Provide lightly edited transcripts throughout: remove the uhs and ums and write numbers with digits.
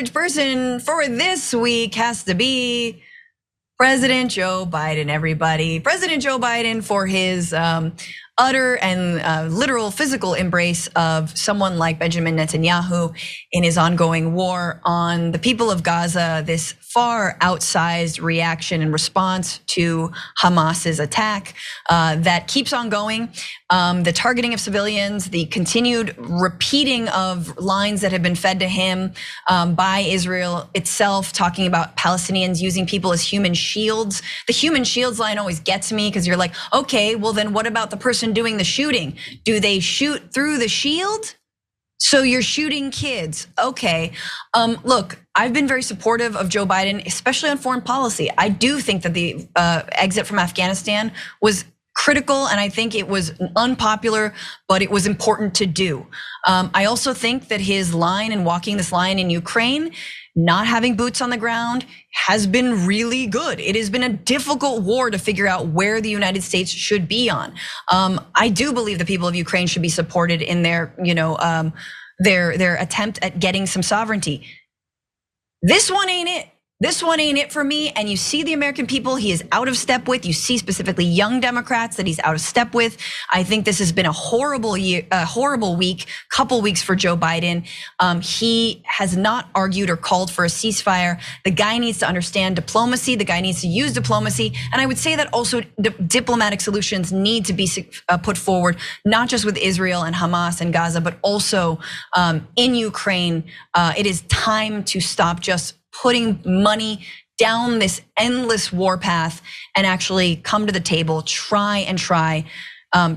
garbage person for this week has to be President Joe Biden, everybody. President Joe Biden for his utter and literal physical embrace of someone like Benjamin Netanyahu in his ongoing war on the people of Gaza, this far outsized reaction and response to Hamas's attack that keeps on going. The targeting of civilians, the continued repeating of lines that have been fed to him by Israel itself, talking about Palestinians using people as human shields. The human shields line always gets me because you're like, okay, well then what about the person doing the shooting? Do they shoot through the shield? So you're shooting kids, okay. Look, I've been very supportive of Joe Biden, especially on foreign policy. I do think that the exit from Afghanistan was critical, and I think it was unpopular, but it was important to do. I also think that his line and walking this line in Ukraine, not having boots on the ground, has been really good. It has been a difficult war to figure out where the United States should be on. I do believe the people of Ukraine should be supported in their, their attempt at getting some sovereignty. This one ain't it. This one ain't it for me. And you see the American people he is out of step with. You see specifically young Democrats that he's out of step with. I think this has been a horrible year, a horrible week, couple weeks for Joe Biden. He has not argued or called for a ceasefire. The guy needs to understand diplomacy. The guy needs to use diplomacy. And I would say that also diplomatic solutions need to be put forward, not just with Israel and Hamas and Gaza, but also in Ukraine. It is time to stop just putting money down this endless war path and actually come to the table, try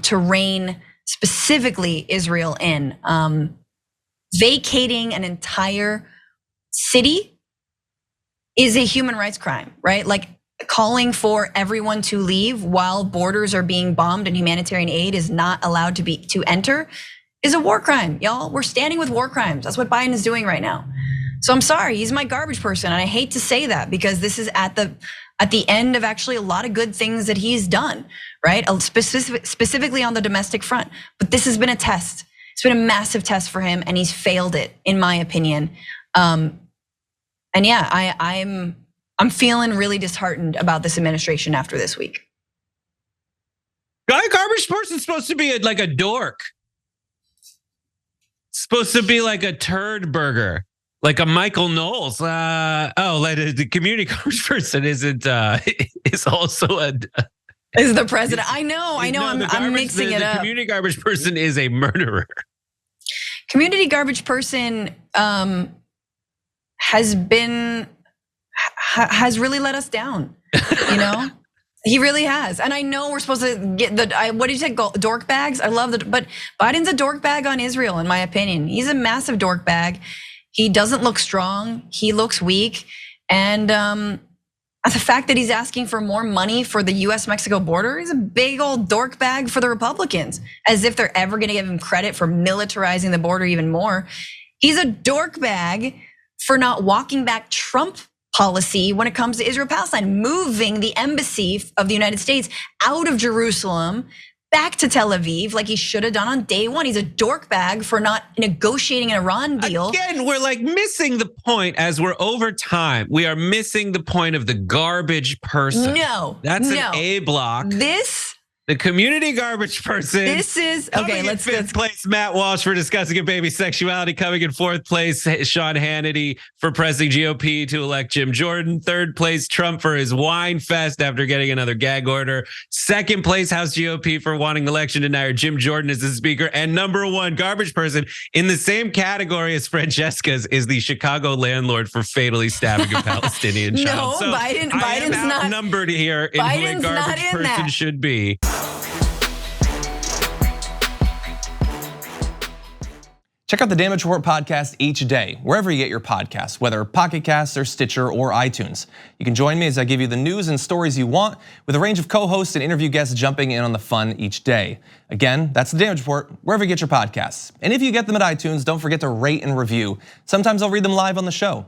to rein specifically Israel in. Vacating an entire city is a human rights crime, right? Like calling for everyone to leave while borders are being bombed and humanitarian aid is not allowed to enter is a war crime, y'all. We're standing with war crimes. That's what Biden is doing right now. So I'm sorry, he's my garbage person, and I hate to say that because this is at the end of actually a lot of good things that he's done, right? Specifically on the domestic front. But this has been a test. It's been a massive test for him, and he's failed it, in my opinion. And yeah, I'm feeling really disheartened about this administration after this week. A garbage person's supposed to be like a dork. Supposed to be like a turd burger. Like a Michael Knowles. Like the community garbage person isn't is also is the president. I know. I'm mixing it up. The community garbage person is a murderer. Community garbage person has really let us down. He really has. And I know we're supposed to get what did you say, dork bags? I love but Biden's a dork bag on Israel, in my opinion. He's a massive dork bag. He doesn't look strong, he looks weak. And the fact that he's asking for more money for the US-Mexico border is a big old dork bag for the Republicans, as if they're ever gonna give him credit for militarizing the border even more. He's a dork bag for not walking back Trump policy when it comes to Israel-Palestine, moving the embassy of the United States out of Jerusalem back to Tel Aviv like he should have done on day one. He's a dork bag for not negotiating an Iran deal. Again, we're like missing the point as we're over time. We are missing the point of the garbage person. No, that's an A block. The community garbage person. This is okay. Let's fifth place. Matt Walsh for discussing a baby's sexuality. Coming in fourth place, Sean Hannity for pressing GOP to elect Jim Jordan. Third place, Trump for his wine fest after getting another gag order. Second place, House GOP for wanting election denier Jim Jordan as the speaker. And number one garbage person in the same category as Francesca's is the Chicago landlord for fatally stabbing a Palestinian child. No, Biden's not outnumbered here in who a garbage person should be. Check out the Damage Report podcast each day, wherever you get your podcasts, whether Pocket Casts or Stitcher or iTunes. You can join me as I give you the news and stories you want, with a range of co-hosts and interview guests jumping in on the fun each day. Again, that's the Damage Report, wherever you get your podcasts. And if you get them at iTunes, don't forget to rate and review. Sometimes I'll read them live on the show.